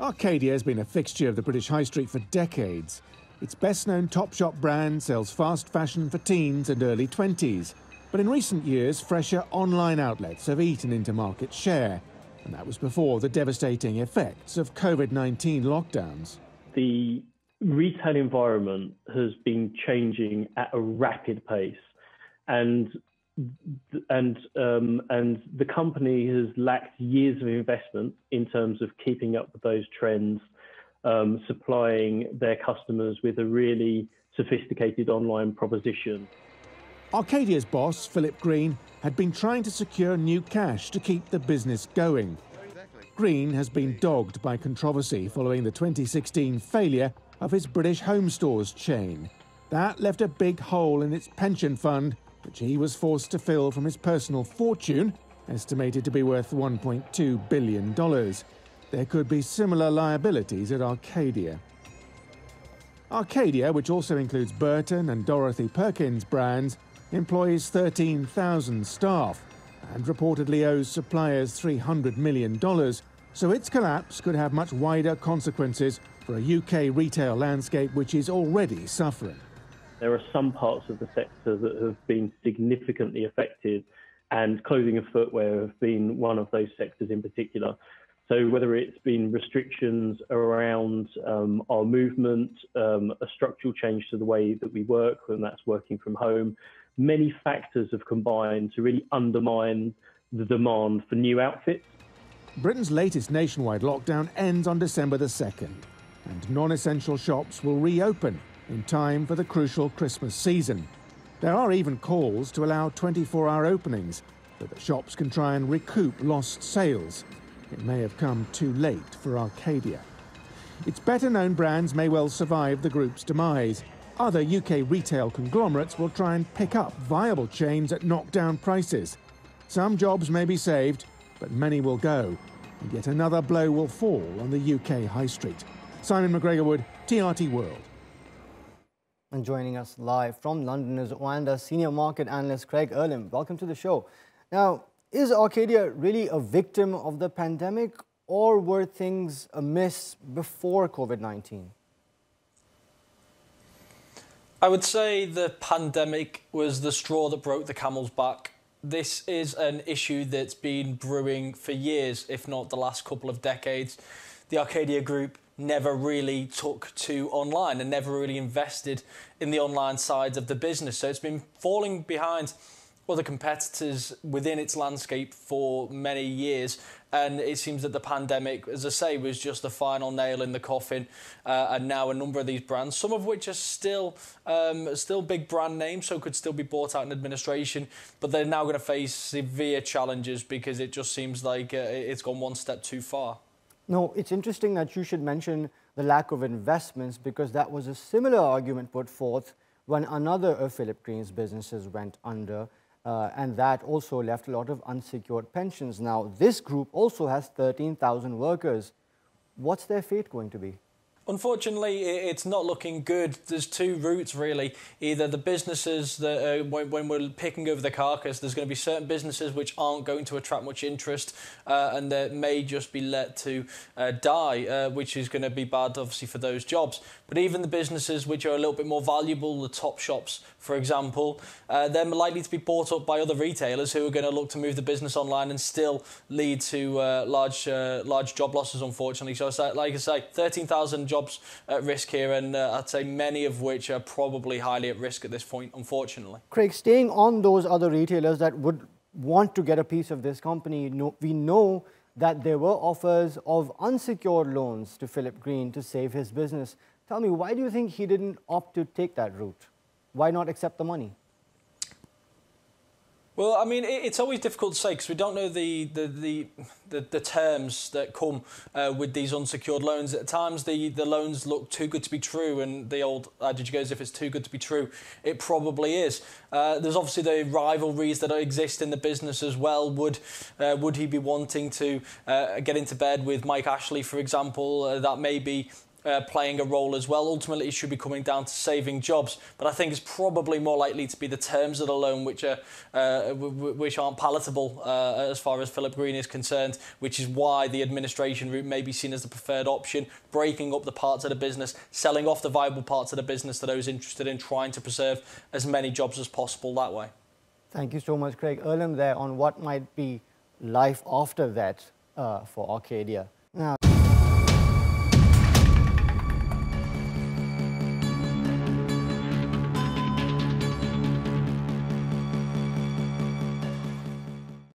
Arcadia has been a fixture of the British high street for decades. Its best-known Topshop brand sells fast fashion for teens and early 20s. But in recent years, fresher online outlets have eaten into market share. And that was before the devastating effects of COVID-19 lockdowns. The retail environment has been changing at a rapid pace. And the company has lacked years of investment in terms of keeping up with those trends, supplying their customers with a really sophisticated online proposition. Arcadia's boss, Philip Green, had been trying to secure new cash to keep the business going. Green has been dogged by controversy following the 2016 failure of his British home stores chain. That left a big hole in its pension fund, which he was forced to fill from his personal fortune, estimated to be worth $1.2 billion. There could be similar liabilities at Arcadia. Arcadia, which also includes Burton and Dorothy Perkins brands, employs 13,000 staff and reportedly owes suppliers $300 million, so its collapse could have much wider consequences for a UK retail landscape which is already suffering. There are some parts of the sector that have been significantly affected, and clothing and footwear have been one of those sectors in particular. So whether it's been restrictions around our movement, a structural change to the way that we work, and that's working from home, many factors have combined to really undermine the demand for new outfits. Britain's latest nationwide lockdown ends on December the 2nd, and non-essential shops will reopen in time for the crucial Christmas season. There are even calls to allow 24-hour openings so that shops can try and recoup lost sales. It may have come too late for Arcadia. Its better-known brands may well survive the group's demise. Other UK retail conglomerates will try and pick up viable chains at knockdown prices. Some jobs may be saved, but many will go, and yet another blow will fall on the UK high street. Simon McGregor-Wood, TRT World. And joining us live from London is OANDA senior market analyst Craig Erlam. Welcome to the show. Now, is Arcadia really a victim of the pandemic, or were things amiss before COVID-19? I would say the pandemic was the straw that broke the camel's back. This is an issue that's been brewing for years, if not the last couple of decades. The Arcadia Group never really took to online and never really invested in the online sides of the business. So it's been falling behind other competitors within its landscape for many years. And it seems that the pandemic, as I say, was just the final nail in the coffin. And now a number of these brands, some of which are still big brand names, so could still be bought out in administration, but they're now going to face severe challenges because it just seems like it's gone one step too far. No, it's interesting that you should mention the lack of investments, because that was a similar argument put forth when another of Philip Green's businesses went under, and that also left a lot of unsecured pensions. Now, this group also has 13,000 workers. What's their fate going to be? Unfortunately, it's not looking good. There's two routes, really. Either the businesses that, when we're picking over the carcass, there's going to be certain businesses which aren't going to attract much interest and that may just be let to die, which is going to be bad, obviously, for those jobs. But even the businesses which are a little bit more valuable, the top shops, for example, they're likely to be bought up by other retailers who are going to look to move the business online and still lead to large job losses, unfortunately. So, like I say, 13,000 jobs at risk here, and I'd say many of which are probably highly at risk at this point, unfortunately. Craig, staying on those other retailers that would want to get a piece of this company, we know that there were offers of unsecured loans to Philip Green to save his business. Tell me, why do you think he didn't opt to take that route? Why not accept the money? Well, I mean, it's always difficult to say because we don't know the terms that come with these unsecured loans. At times, the loans look too good to be true, and the old adage goes, if it's too good to be true, it probably is. There's obviously the rivalries that exist in the business as well. Would he be wanting to get into bed with Mike Ashley, for example? That may be playing a role as well. Ultimately, it should be coming down to saving jobs, but I think it's probably more likely to be the terms of the loan which aren't palatable as far as Philip Green is concerned, which is why the administration route may be seen as the preferred option, breaking up the parts of the business, selling off the viable parts of the business to those interested in trying to preserve as many jobs as possible that way. Thank you so much, Craig. Erlam there on what might be life after that for Arcadia. Now.